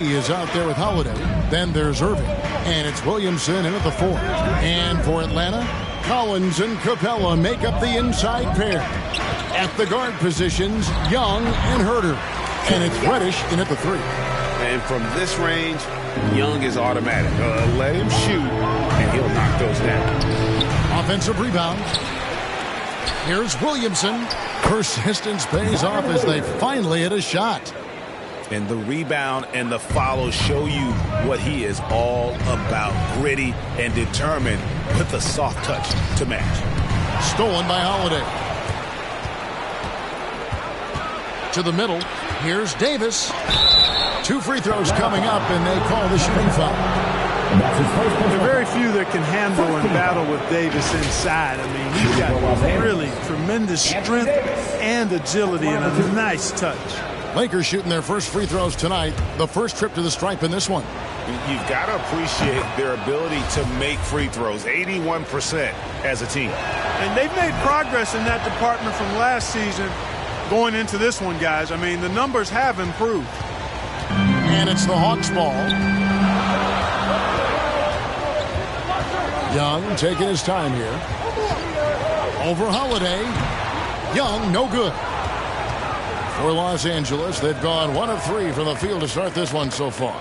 He is out there with Holiday. Then there's Irving. And it's Williamson in at the 4. And for Atlanta, Collins and Capella make up the inside pair. At the guard positions, Young and Herter. And it's Reddish in at the 3. And from this range, Young is automatic. Let him shoot, and he'll knock those down. Offensive rebound. Here's Williamson. Persistence pays off as they finally hit a shot. And the rebound and the follow show you what he is all about. Gritty and determined with a soft touch to match. Stolen by Holiday. To the middle. Here's Davis. 2 free throws coming up, and they call the shooting foul. There are very few that can handle and battle with Davis inside. I mean, he's got really tremendous strength and agility and a nice touch. Lakers shooting their first free throws tonight. The first trip to the stripe in this one. You've got to appreciate their ability to make free throws. 81% as a team. And they've made progress in that department from last season going into this one, guys. I mean, the numbers have improved. And it's the Hawks ball. Young taking his time here. Over Holiday. Young, no good. For Los Angeles, they've gone 1 of 3 from the field to start this one so far.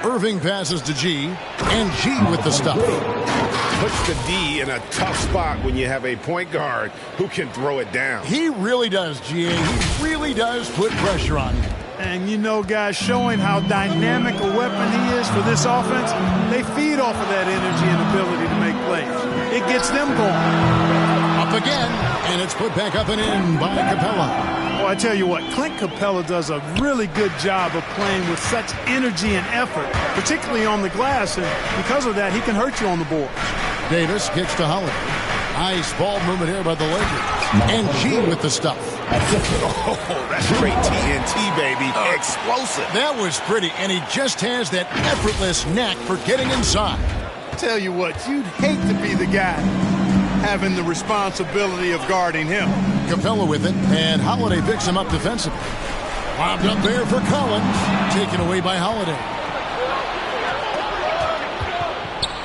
Irving passes to G, and G with the stuff. Puts the D in a tough spot when you have a point guard who can throw it down. He really does, G.A. He really does put pressure on him. And, you know, guys, showing how dynamic a weapon he is for this offense, they feed off of that energy and ability to make plays. It gets them going. Up again, and it's put back up and in by Capella. Well, I tell you what, Clint Capella does a really good job of playing with such energy and effort, particularly on the glass, and because of that, he can hurt you on the board. Davis gets to Holiday. Nice ball movement here by the Lakers. And G with the stuff. Oh, that's great TNT, baby. Explosive. That was pretty, and he just has that effortless knack for getting inside. Tell you what, you'd hate to be the guy having the responsibility of guarding him. Capella with it, and Holiday picks him up defensively. Lobbed up there for Collins. Taken away by Holiday.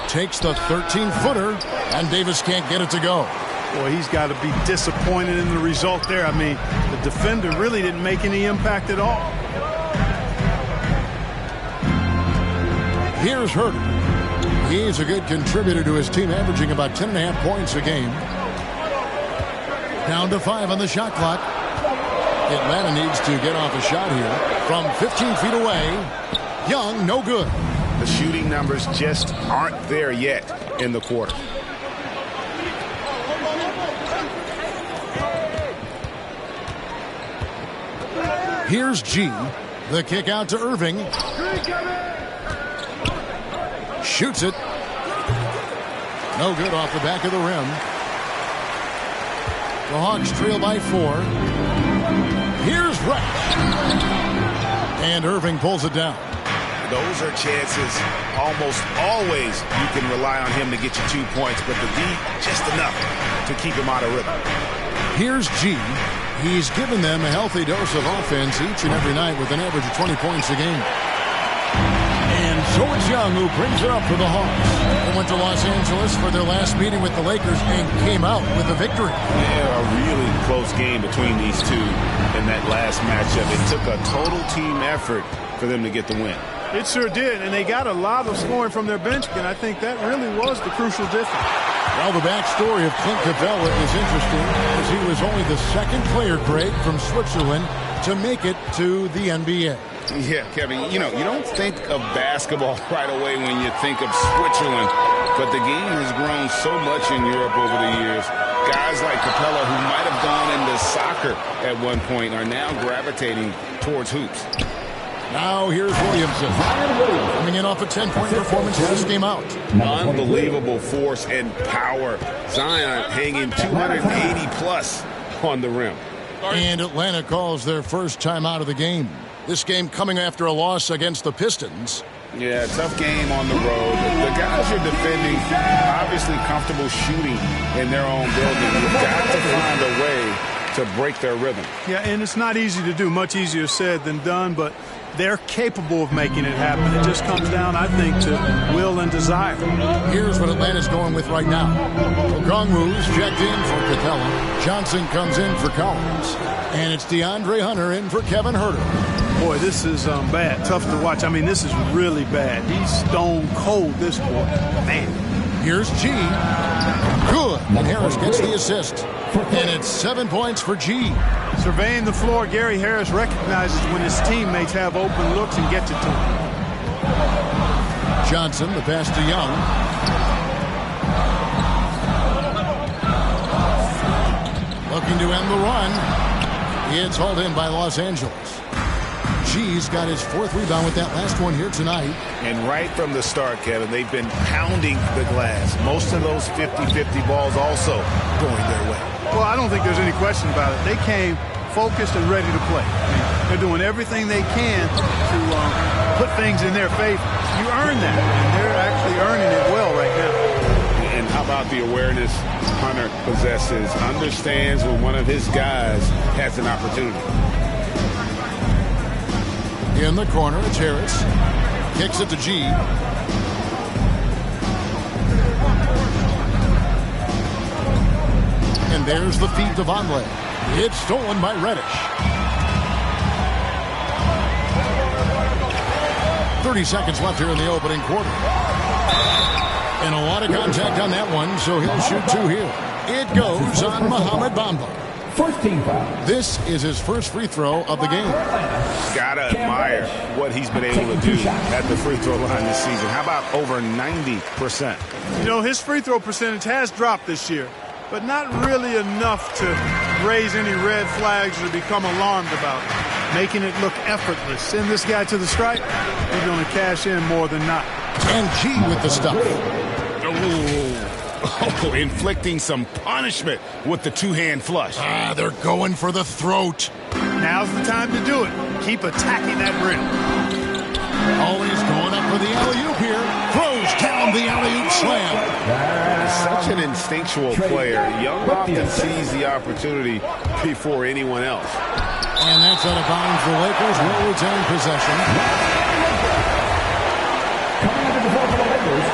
Takes the 13-footer, and Davis can't get it to go. Boy, he's got to be disappointed in the result there. I mean, the defender really didn't make any impact at all. Here's Herter. He's a good contributor to his team, averaging about 10.5 points a game. Down to 5 on the shot clock. Atlanta needs to get off a shot here from 15 feet away. Young, no good. The shooting numbers just aren't there yet in the quarter. Here's G. The kick out to Irving. Shoots it. No good off the back of the rim. The Hawks trail by 4. Here's Reddish. And Irving pulls it down. Those are chances almost always you can rely on him to get you 2 points, but the D just enough to keep him out of rhythm. Here's G. He's given them a healthy dose of offense each and every night with an average of 20 points a game. And so it's Young who brings it up for the Hawks. They went to Los Angeles for their last meeting with the Lakers and came out with a victory. Yeah, a really close game between these two in that last matchup. It took a total team effort for them to get the win. It sure did, and they got a lot of scoring from their bench, and I think that really was the crucial difference. Well, the backstory of Clint Capella is interesting, as he was only the second player, Greg, from Switzerland to make it to the NBA. Yeah, Kevin, you know, you don't think of basketball right away when you think of Switzerland, but the game has grown so much in Europe over the years. Guys like Capella, who might have gone into soccer at one point, are now gravitating towards hoops. Now here's Williamson. Coming in off a 10-point performance in this game out. Unbelievable force and power. Zion hanging 280-plus on the rim. And Atlanta calls their first time out of the game. This game coming after a loss against the Pistons. Yeah, tough game on the road. The guys are defending, obviously comfortable shooting in their own building. You've got to find a way to break their rhythm. Yeah, and it's not easy to do. Much easier said than done, but they're capable of making it happen. It just comes down, I think, to will and desire. Here's what Atlanta's going with right now. Okongwu's checked in for Capella. Johnson comes in for Collins. And it's DeAndre Hunter in for Kevin Huerter. Boy, this is bad. Tough to watch. I mean, this is really bad. He's stone cold, this boy. Man. Here's G. Good. And Harris gets the assist. And it's 7 points for G. Surveying the floor, Gary Harris recognizes when his teammates have open looks and gets it to him. Johnson, the pass to Young. Looking to end the run. It's hauled in by Los Angeles. G's got his 4th rebound with that last one here tonight. And right from the start, Kevin, they've been pounding the glass. Most of those 50-50 balls also going their way. Well, I don't think there's any question about it. They came focused and ready to play. I mean, they're doing everything they can to put things in their favor. You earn that, and they're actually earning it well right now. And how about the awareness Hunter possesses? Understands when one of his guys has an opportunity. In the corner, it's Harris. Kicks it to G. And there's the feed to Vonleh. It's stolen by Reddish. 30 seconds left here in the opening quarter. And a lot of contact on that one, so he'll shoot 2 here. It goes on Mohamed Bamba. First team foul. This is his first free throw of the game. Gotta admire what he's been able to do at the free throw line this season. How about over 90%? You know, his free throw percentage has dropped this year, but not really enough to raise any red flags or become alarmed about it. Making it look effortless. Send this guy to the stripe, he's going to cash in more than not. And G with the stuff. Oh, inflicting some punishment with the 2-hand flush. They're going for the throat. Now's the time to do it. Keep attacking that rim. Always going up for the alley-oop here. Throws down the alley-oop slam. Such an instinctual player. Young often sees the opportunity before anyone else. And that's out of bounds. The Lakers will retain possession. Coming up at the floor for the Lakers.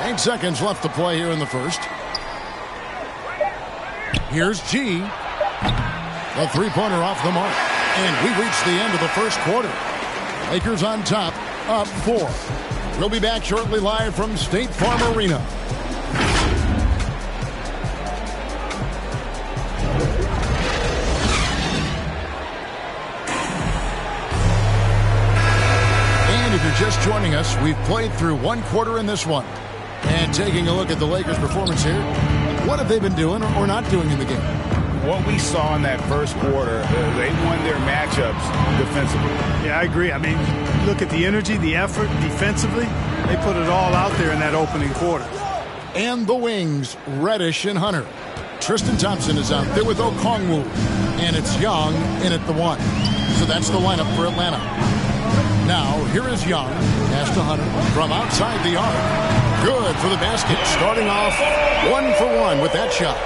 8 seconds left to play here in the first. Here's G. The three-pointer off the mark. And we reach the end of the first quarter. Lakers on top, up 4. We'll be back shortly live from State Farm Arena. And if you're just joining us, we've played through 1 quarter in this one. And taking a look at the Lakers' performance here, what have they been doing or not doing in the game? What we saw in that first quarter, they won their matchups defensively. Yeah, I agree. I mean, look at the energy, the effort defensively. They put it all out there in that opening quarter. And the wings, Reddish and Hunter. Tristan Thompson is out there with Okongwu. And it's Young in at the 1. So that's the lineup for Atlanta. Now, here is Young. Pass to Hunter from outside the arc. Good for the basket. Starting off 1 for 1 with that shot.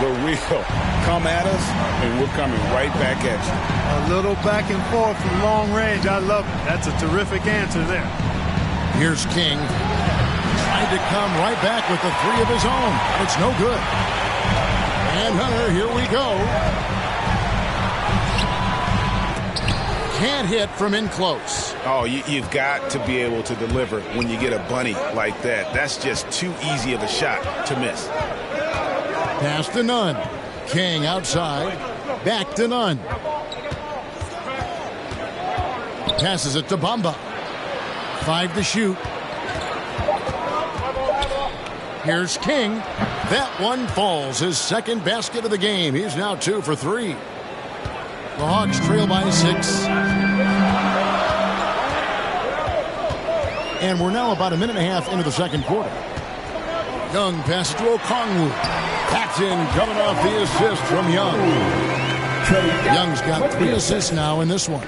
The wheel come at us, and we're coming right back at you. A little back and forth from long range. I love it. That's a terrific answer there. Here's King. Trying to come right back with the 3 of his own. It's no good. And Hunter, here we go. Can't hit from in close. Oh, you've got to be able to deliver when you get a bunny like that. That's just too easy of a shot to miss. Pass to Nunn. King outside. Back to Nunn. Passes it to Bamba. 5 to shoot. Here's King. That one falls. His second basket of the game. He's now 2 for 3. The Hawks trail by 6. And we're now about a minute and a half into the second quarter. Young passes to Okongwu. Paxton coming off the assist from Young. Young's got 3 assists now in this one.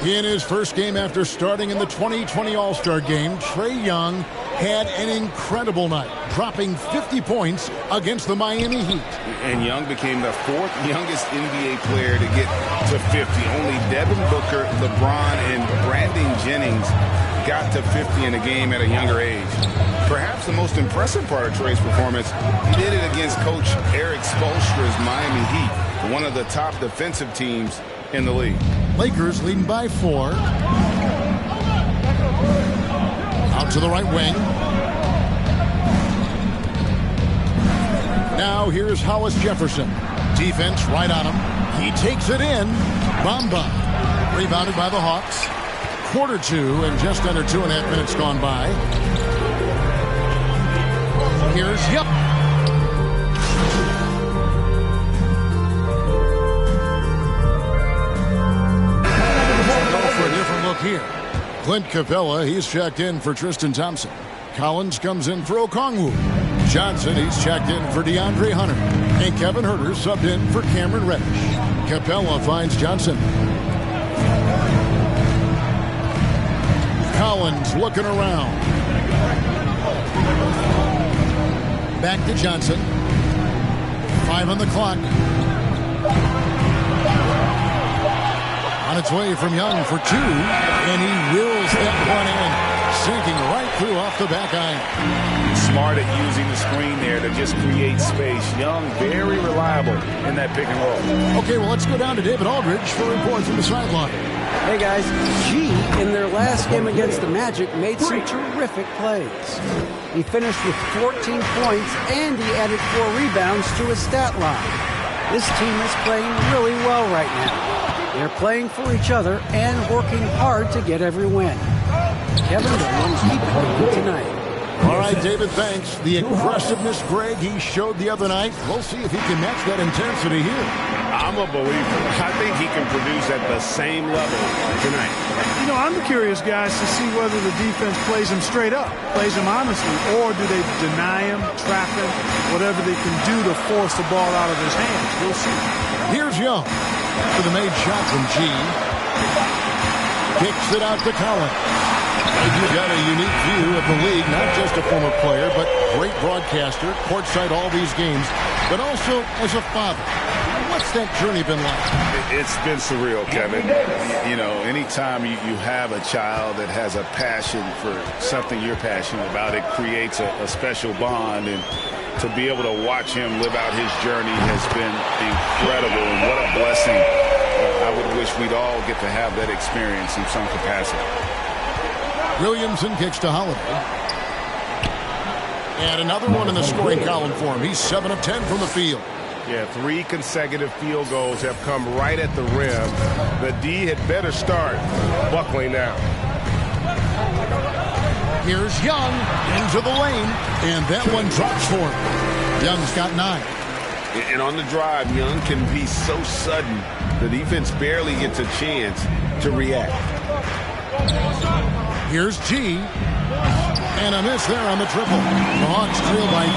In his first game after starting in the 2020 All-Star Game, Trae Young had an incredible night, dropping 50 points against the Miami Heat. And Young became the fourth youngest NBA player to get to 50. Only Devin Booker, LeBron, and Brandon Jennings got to 50 in a game at a younger age. Perhaps the most impressive part of Trae's performance, he did it against Coach Eric Spoelstra's Miami Heat, one of the top defensive teams in the league. Lakers leading by 4. Out to the right wing. Now here's Hollis Jefferson. Defense right on him. He takes it in. Bamba. Rebounded by the Hawks. Quarter 2 and just under 2.5 minutes gone by. Here's Young. For a different look here. Clint Capella, he's checked in for Tristan Thompson. Collins comes in for Okongwu. Johnson, he's checked in for DeAndre Hunter. And Kevin Huerter subbed in for Cameron Reddish. Capella finds Johnson. Collins looking around. Back to Johnson. 5 on the clock. On its way from Young for 2, and he wills that one in, sinking right through off the back iron. Smart at using the screen there to just create space. Young, very reliable in that pick and roll. Okay, well, let's go down to David Aldridge for a report from the sideline. Hey, guys. G, in their last game against the Magic, made some terrific plays. He finished with 14 points, and he added 4 rebounds to his stat line. This team is playing really well right now. They're playing for each other and working hard to get every win. Kevin Williams keep it going tonight. All right, David, thanks. The aggressiveness, Greg, he showed the other night. We'll see if he can match that intensity here. I'm a believer. I think he can produce at the same level tonight. You know, I'm curious, guys, to see whether the defense plays him straight up, plays him honestly, or do they deny him, trap him, whatever they can do to force the ball out of his hands. We'll see. Here's Young for the made shot from G. Kicks it out to Collins. You've got a unique view of the league, not just a former player, but great broadcaster, courtside all these games, but also as a father. What's that journey been like? It's been surreal, Kevin. You know, anytime you have a child that has a passion for something you're passionate about, it creates a special bond. And to be able to watch him live out his journey has been incredible. And what a blessing. I would wish we'd all get to have that experience in some capacity. Williamson kicks to Holiday. And another one in the scoring column for him. He's 7 of 10 from the field. Yeah, 3 consecutive field goals have come right at the rim. The D had better start buckling down. Here's Young into the lane, and that one drops for him. Young's got 9. And on the drive, Young can be so sudden, the defense barely gets a chance to react. Here's G. And a miss there on the triple. The Hawks trail by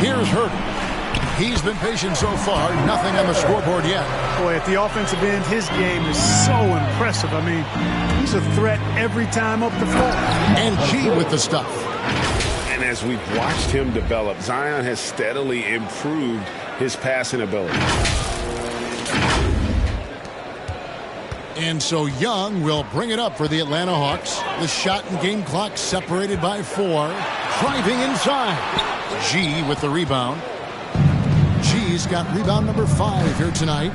3. Here's Huerter. He's been patient so far. Nothing on the scoreboard yet. Boy, at the offensive end, his game is so impressive. I mean, he's a threat every time up the floor. And G with the stuff. And as we've watched him develop, Zion has steadily improved his passing ability. And so Young will bring it up for the Atlanta Hawks. The shot and game clock separated by 4. Driving inside. G with the rebound. G's got rebound number 5 here tonight.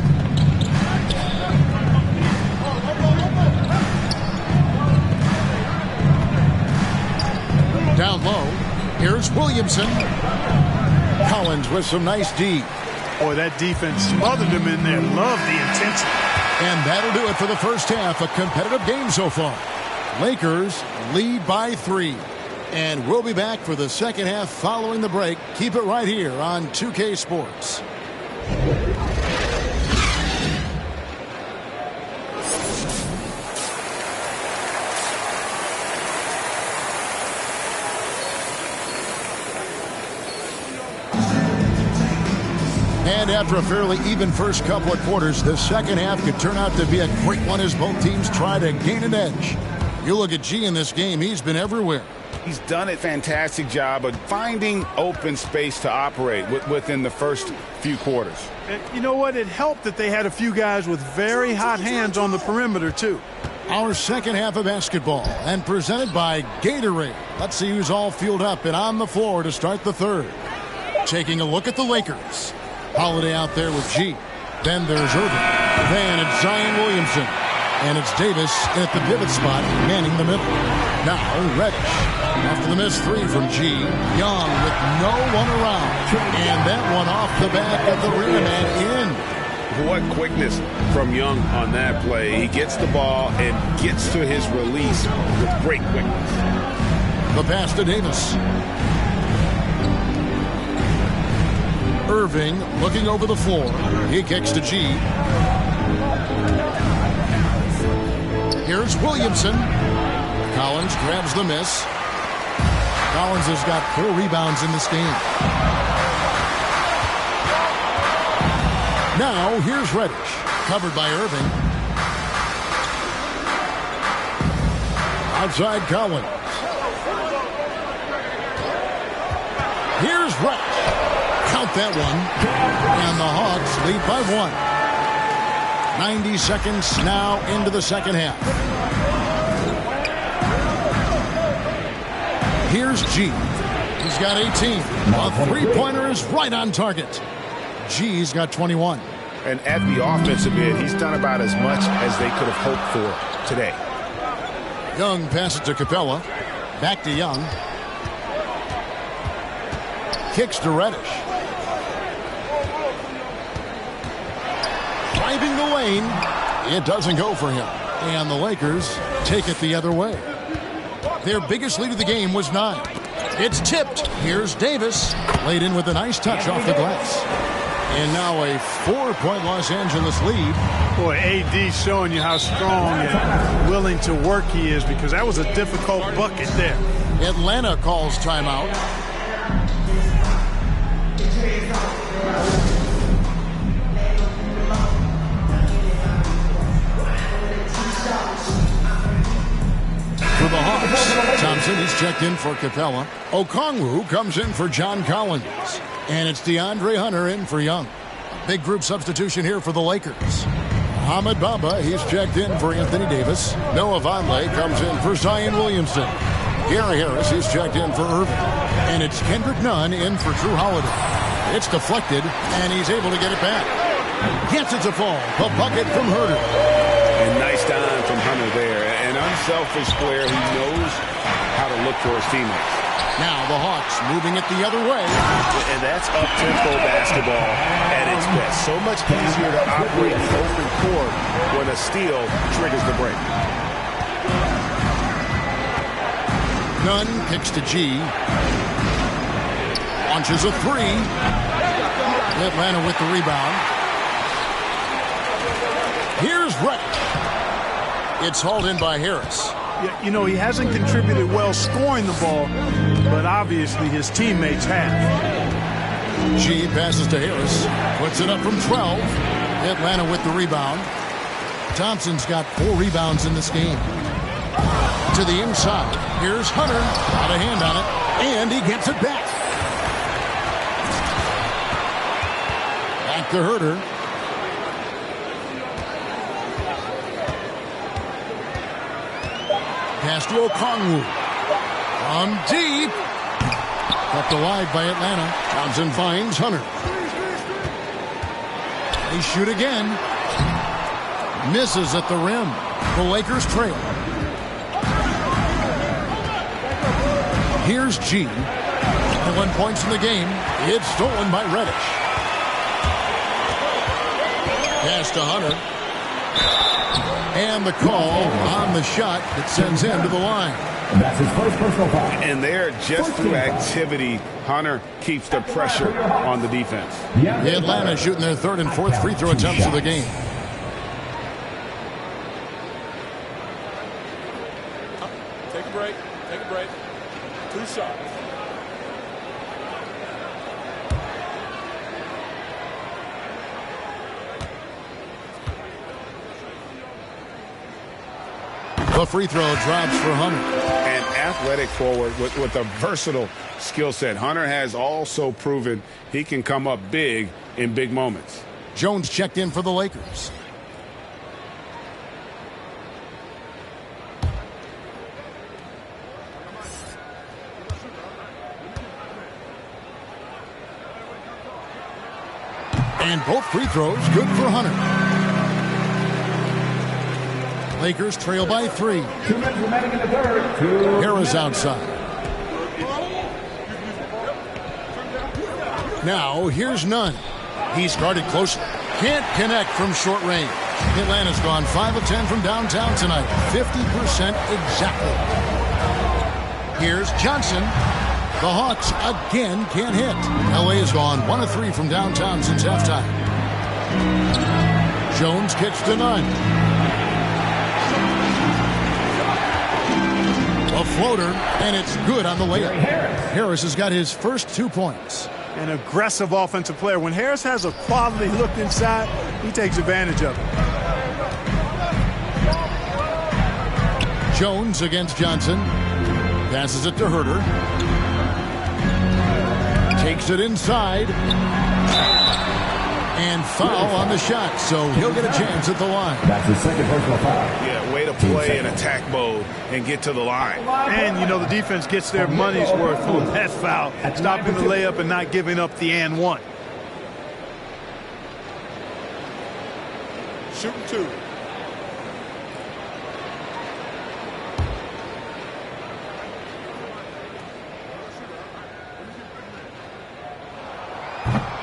Down low. Here's Williamson. Collins with some nice D. Boy, that defense smothered him in there. Love the intensity. And that'll do it for the first half. A competitive game so far. Lakers lead by 3. And we'll be back for the second half following the break. Keep it right here on 2K Sports. And after a fairly even first couple of quarters, the second half could turn out to be a great one as both teams try to gain an edge. You look at G in this game, he's been everywhere. He's done a fantastic job of finding open space to operate within the first few quarters. And you know what? It helped that they had a few guys with very hot hands on the perimeter, too. Our second half of basketball, and presented by Gatorade. Let's see who's all fueled up and on the floor to start the third. Taking a look at the Lakers. Holiday out there with G. Then there's Irving. Then it's Zion Williamson. And it's Davis at the pivot spot, manning the middle. Now Reddish. After the missed three from G. Young with no one around. And that one off the back of the rim and in. What quickness from Young on that play. He gets the ball and gets to his release with great quickness. The pass to Davis. Irving looking over the floor. He kicks to G. Here's Williamson. Collins grabs the miss. Collins has got 4 rebounds in this game. Now here's Reddish. Covered by Irving. Outside Collins. Here's Reddish. Count that one. And the Hawks lead by 1. 90 seconds now into the second half. Here's G. He's got 18. A three-pointer is right on target. G's got 21. And at the offensive end, he's done about as much as they could have hoped for today. Young passes to Capella. Back to Young. Kicks to Reddish. Driving the lane. It doesn't go for him. And the Lakers take it the other way. Their biggest lead of the game was 9. It's tipped. Here's Davis. Laid in with a nice touch off the glass. And now a 4-point Los Angeles lead. Boy, AD showing you how strong and willing to work he is, because that was a difficult bucket there. Atlanta calls timeout. For the Hawks, Thompson is checked in for Capella. Okongwu comes in for John Collins. And it's DeAndre Hunter in for Young. A big group substitution here for the Lakers. Ahmed Bamba, he's checked in for Anthony Davis. Noah Vonleh comes in for Zion Williamson. Gary Harris is checked in for Irving. And it's Kendrick Nunn in for Drew Holiday. It's deflected, and he's able to get it back. Gets it to fall. A bucket from Herter. And nice dime from Hunter there. An unselfish player who knows how to look for his teammates. Now the Hawks moving it the other way. And that's up-tempo basketball at its best. So much easier to operate the open court when a steal triggers the break. Nunn kicks to G. Launches a 3. Atlanta with the rebound. Here's Reddish. It's hauled in by Harris. Yeah, you know, he hasn't contributed well scoring the ball, but obviously his teammates have. G passes to Harris. Puts it up from 12. Atlanta with the rebound. Thompson's got 4 rebounds in this game. To the inside. Here's Hunter. Got a hand on it. And he gets it back. Back to Herter. Pass to Okongwu. From deep. Kept alive by Atlanta. Thompson finds Hunter. They shoot again. Misses at the rim. The Lakers trail. Here's G. 1 points in the game. It's stolen by Reddish. Pass to Hunter. And the call on the shot that sends him to the line. And that's his first personal foul. And there, just through activity, Hunter keeps the pressure on the defense. Atlanta shooting their 3rd and 4th free throw attempts of the game. Take a break. Take a break. 2 shots. The free throw drops for Hunter. An athletic forward with a versatile skill set. Hunter has also proven he can come up big in big moments. Jones checked in for the Lakers. And both free throws good for Hunter. Lakers trail by 3. 2 minutes remaining in the third. Harris outside. Now here's Nunn. He's guarded closely. Can't connect from short range. Atlanta's gone 5 of 10 from downtown tonight. 50% exactly. Here's Johnson. The Hawks again can't hit. LA has gone 1 of 3 from downtown since halftime. Jones kicks to Nunn. A floater, and it's good on the layup. Harris has got his first 2 points. An aggressive offensive player. When Harris has a quality look inside, he takes advantage of it. Jones against Johnson. Passes it to Herter. Takes it inside. And foul on the shot, so he'll get a chance at the line. That's his second personal foul. Yeah, way to play in attack mode and get to the line. And, you know, the defense gets their money's worth on that foul, stopping the layup and not giving up the and one. Shooting 2.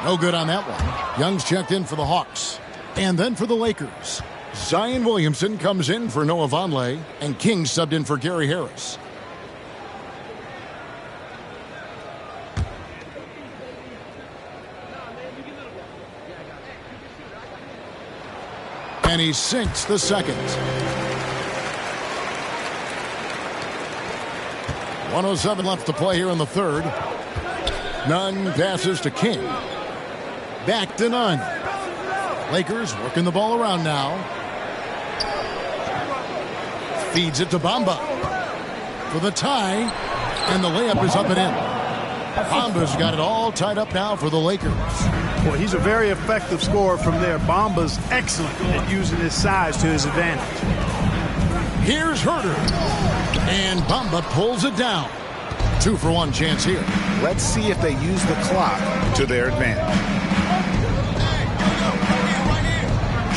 No good on that one. Young's checked in for the Hawks. And then for the Lakers. Zion Williamson comes in for Noah Vonleh, and King subbed in for Gary Harris. And he sinks the second. 1:07 left to play here in the third. Nunn passes to King. Back to Nunn. Lakers working the ball around now. Feeds it to Bamba for the tie, and the layup is up and in. Bamba's got it all tied up now for the Lakers. Well, he's a very effective scorer from there. Bamba's excellent at using his size to his advantage. Here's Herter, and Bamba pulls it down. 2-for-1 chance here. Let's see if they use the clock to their advantage.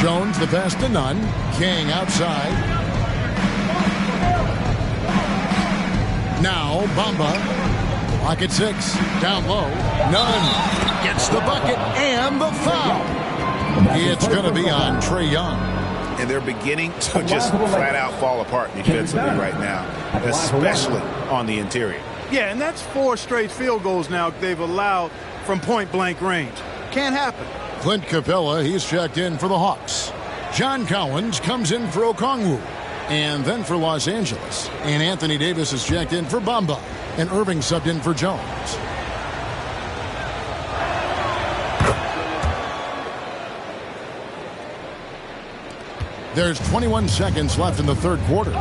Jones the pass to Nunn. King outside. Now Bamba. Lock at 6. Down low. Nunn gets the bucket and the foul. It's going to be on Trae Young. And they're beginning to just flat out fall apart defensively right now, especially on the interior. Yeah, and that's 4 straight field goals now they've allowed from point-blank range. Can't happen. Clint Capella, he's checked in for the Hawks. John Collins comes in for Okongwu. And then for Los Angeles. And Anthony Davis is checked in for Bamba. And Irving subbed in for Jones. There's 21 seconds left in the third quarter.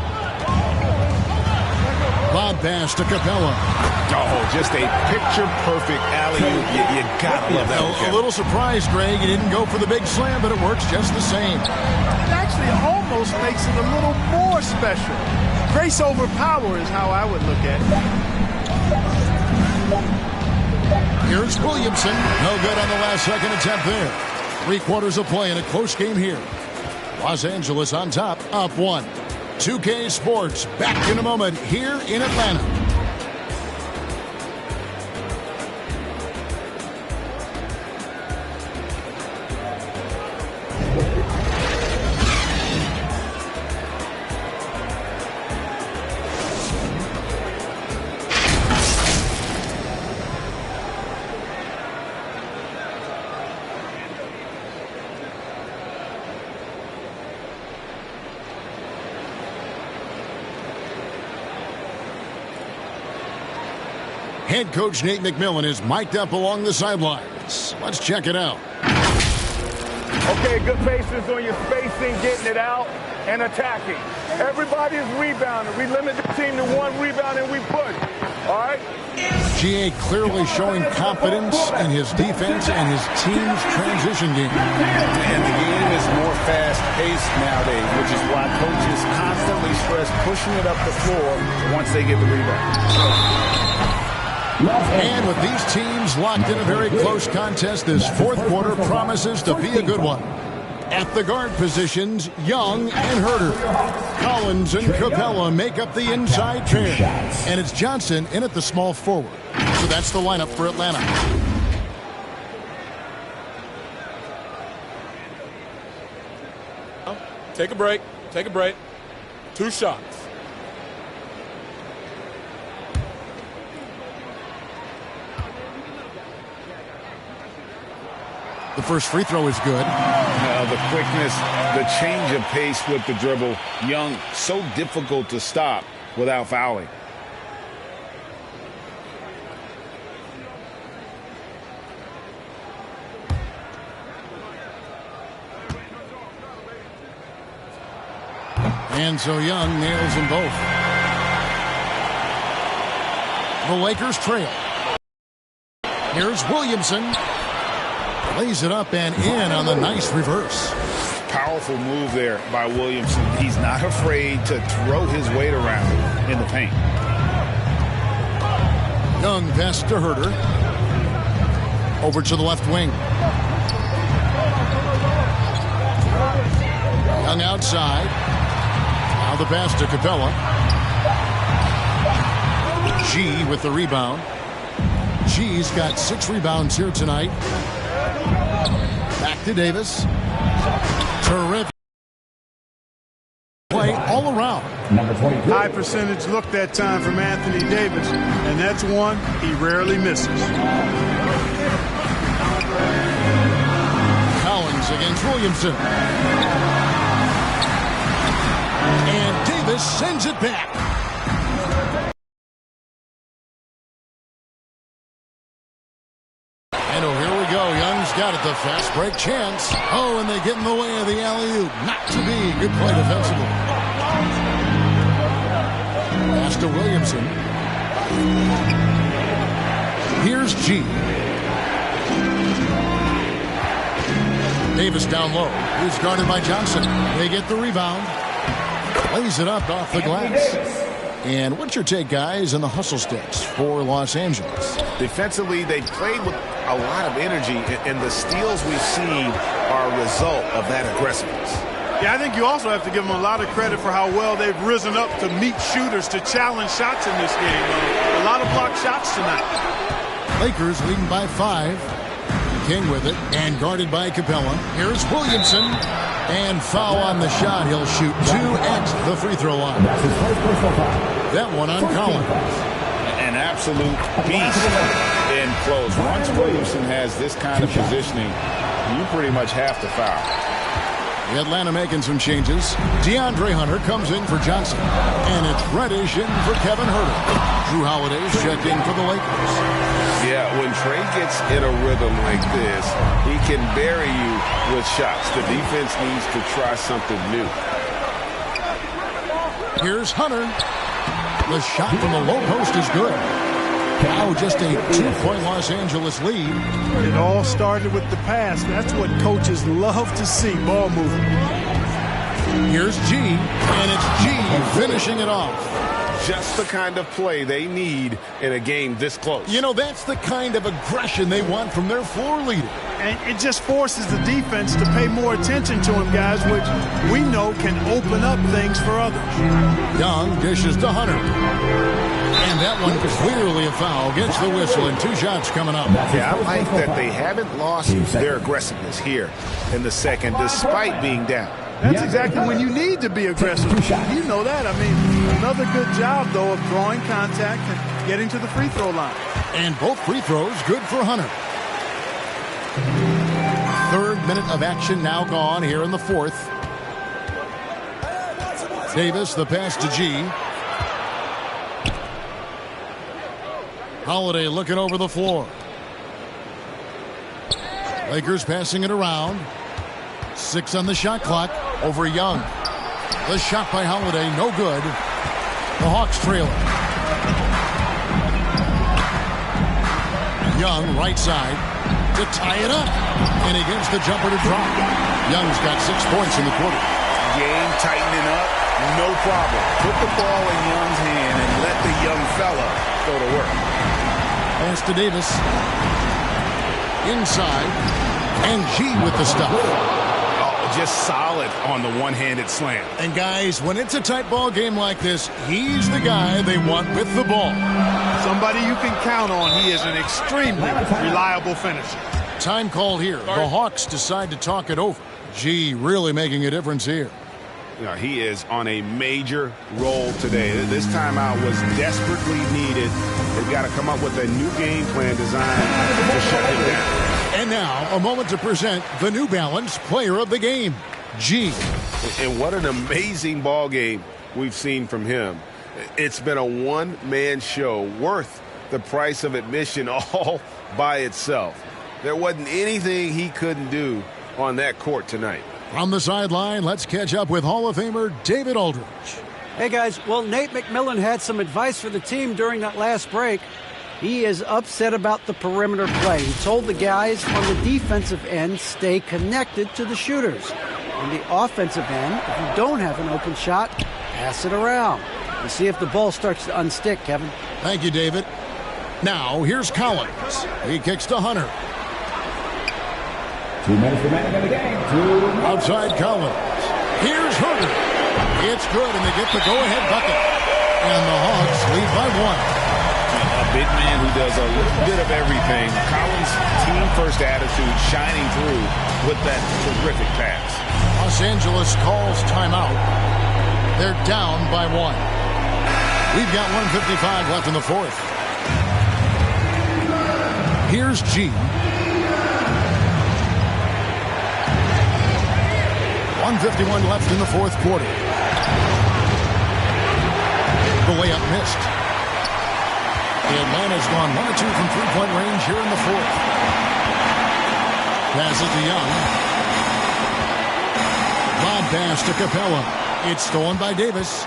Lob pass to Capella. Oh, just a picture-perfect alley-oop. You gotta love that one. A little surprised, Greg. He didn't go for the big slam, but it works just the same. It actually almost makes it a little more special. Grace over power is how I would look at it. Here's Williamson. No good on the last second attempt there. 3 quarters of play in a close game here. Los Angeles on top, up 1. 2K Sports back in a moment here in Atlanta. Head coach Nate McMillan is mic'd up along the sidelines. Let's check it out. Okay, good patience on your spacing, getting it out, and attacking. Everybody is rebounding. We limit the team to 1 rebound and we push. All right? GA clearly showing confidence in his defense and his team's transition game. And the game is more fast-paced nowadays, which is why coaches constantly stress pushing it up the floor once they get the rebound. And with these teams locked in a very close contest, this fourth quarter promises to be a good one. At the guard positions, Young and Herter. Collins and Capella make up the inside pair. And it's Johnson in at the small forward. So that's the lineup for Atlanta. Take a break. Take a break. 2 shots. The first free throw is good. The quickness, the change of pace with the dribble. Young, so difficult to stop without fouling. And so Young nails them both. The Lakers trail. Here's Williamson. Lays it up and in on the nice reverse. Powerful move there by Williamson. He's not afraid to throw his weight around in the paint. Young pass to Herter. Over to the left wing. Young outside. Now the pass to Capella. G with the rebound. G's got 6 rebounds here tonight. Back to Davis. Terrific play all around. High percentage look that time from Anthony Davis, and that's one he rarely misses. Collins against Williamson. And Davis sends it back. And oh, here we go. Young's got it. The fast break chance. Oh, and they get in the way of the alley-oop. Not to be. Good play defensively. Pass to Williamson. Here's G. Davis down low. He's guarded by Johnson. They get the rebound. Lays it up off the glass. And what's your take, guys, on the hustle steps for Los Angeles? Defensively, they played with a lot of energy, and the steals we've seen are a result of that aggressiveness. Yeah, I think you also have to give them a lot of credit for how well they've risen up to meet shooters to challenge shots in this game. A lot of blocked shots tonight. Lakers leading by 5. King with it and guarded by Capella. Here's Williamson. And foul on the shot. He'll shoot 2 at the free throw line. That one on Collins. An absolute beast in close. Once Williamson has this kind of positioning, you pretty much have to foul. Atlanta making some changes. DeAndre Hunter comes in for Johnson. And it's Reddish in for Kevin Herter. Drew Holiday's checked in for the Lakers. Yeah, when Trey gets in a rhythm like this, he can bury you with shots. The defense needs to try something new. Here's Hunter. The shot from the low post is good. Now just a 2-point Los Angeles lead. It all started with the pass. That's what coaches love to see, ball movement. Here's G, and it's G finishing it off. Just the kind of play they need in a game this close. You know, that's the kind of aggression they want from their floor leader. And it just forces the defense to pay more attention to him, guys, which we know can open up things for others. Young dishes to Hunter. And that one clearly a foul. Gets the whistle and 2 shots coming up. Yeah, I like that they haven't lost their aggressiveness here in the second, despite being down. That's exactly when you need to be aggressive. You know that. I mean, another good job, though, of drawing contact and getting to the free throw line. And both free throws good for Hunter. 3rd minute of action now gone here in the 4th. Davis, the pass to G. Holiday looking over the floor. Lakers passing it around. 6 on the shot clock over Young. The shot by Holiday, no good. The Hawks trail it. Young, right side, to tie it up. And he gets the jumper to drop. Young's got 6 points in the quarter. Game tightening up, no problem. Put the ball in Young's hand and let the young fella go to work. Pass to Davis. Inside. And G with the stuff. Oh, just solid on the one-handed slam. And guys, when it's a tight ball game like this, he's the guy they want with the ball. Somebody you can count on. He is an extremely reliable finisher. Time called here. The Hawks decide to talk it over. G really making a difference here. Yeah, he is on a major roll today. This timeout was desperately needed. They've got to come up with a new game plan designed to shut him down. And now, a moment to present the New Balance Player of the Game, G. And what an amazing ball game we've seen from him. It's been a one-man show worth the price of admission all by itself. There wasn't anything he couldn't do on that court tonight. From the sideline, let's catch up with Hall of Famer David Aldridge. Hey, guys. Well, Nate McMillan had some advice for the team during that last break. He is upset about the perimeter play. He told the guys on the defensive end, stay connected to the shooters. On the offensive end, if you don't have an open shot, pass it around. And see if the ball starts to unstick, Kevin. Thank you, David. Now, here's Collins. He kicks to Hunter. 2 minutes remaining in the game. Outside Collins. Here's Hunter. It's good, and they get the go-ahead bucket. And the Hawks lead by 1. A big man who does a little bit of everything. Collins' team-first attitude shining through with that terrific pass. Los Angeles calls timeout. They're down by 1. We've got 1:55 left in the fourth. Here's G. 1:51 left in the fourth quarter. The layup missed. Atlanta's gone 1 of 2 from three-point range here in the fourth. Pass it to Young. Lob pass to Capella. It's stolen by Davis.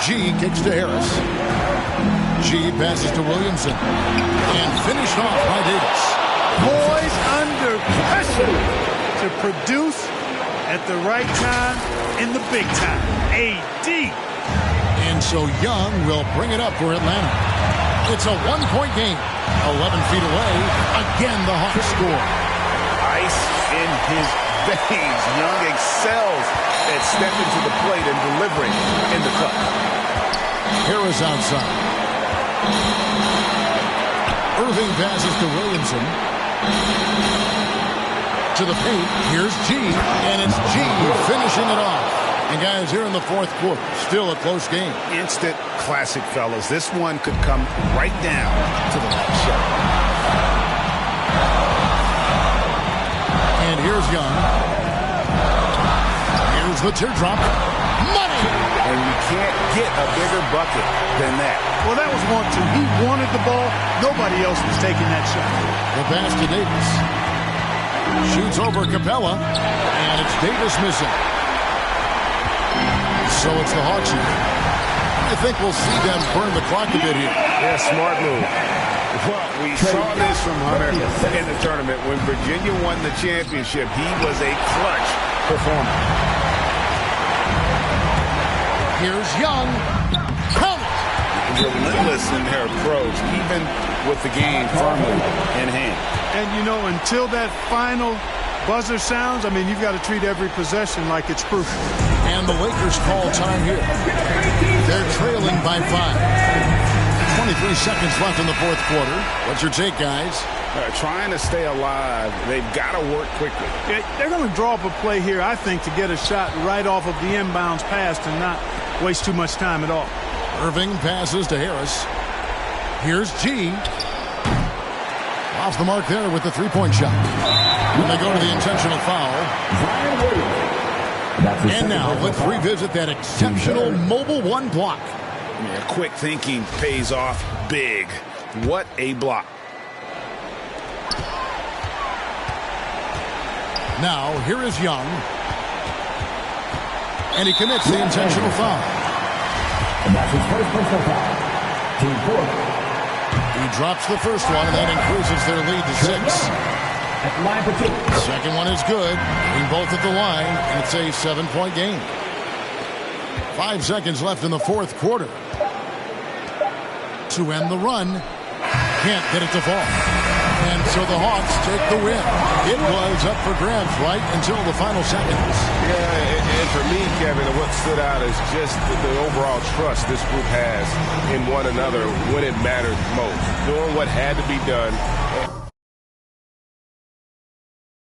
G kicks to Harris. G passes to Williamson. And finished off by Davis. Poised under pressure to produce at the right time in the big time. AD. And so Young will bring it up for Atlanta. It's a 1-point game. 11 feet away. Again, the Hawks score. Ice in his veins. Young excels at stepping to the plate and delivering in the clutch. Harris outside. Irving passes to Williamson. To the paint. Here's G. And it's G finishing it off. And guys, here in the fourth quarter, still a close game. Instant classic, fellas. This one could come right down to the last shot. And here's Young. Here's the teardrop. Money! And you can't get a bigger bucket than that. Well, that was 1-2. He wanted the ball. Nobody else was taking that shot. The pass to Davis. Shoots over Capella. And it's Davis missing. So it's the Hawks here. I think we'll see them burn the clock a bit here. Yeah, smart move. Well, we saw this from Hunter in the tournament. When Virginia won the championship, he was a clutch performer. Here's Young. Count it. Relentless in their approach, even with the game firmly in hand. And, you know, until that final buzzer sounds, I mean, you've got to treat every possession like it's crucial. And the Lakers call time here. They're trailing by 5. 23 seconds left in the fourth quarter. What's your take, guys? Trying to stay alive. They've got to work quickly. They're going to draw up a play here, I think, to get a shot right off of the inbounds pass and not waste too much time at all. Irving passes to Harris. Here's G. Off the mark there with the three-point shot. When they go to the intentional foul. And now let's revisit that exceptional mobile one block. Yeah, quick thinking pays off big. What a block. Now, here is Young. And he commits the intentional foul. And that's his first personal foul. Team 4. He drops the first one, and that increases their lead to 6. At the line for 2. Second one is good. Being both at the line, and it's a 7-point game. 5 seconds left in the fourth quarter. To end the run. Can't get it to fall. And so the Hawks take the win. It was up for grabs right until the final seconds. Yeah, and for me, Kevin, what stood out is just the overall trust this group has in one another when it mattered most. Doing what had to be done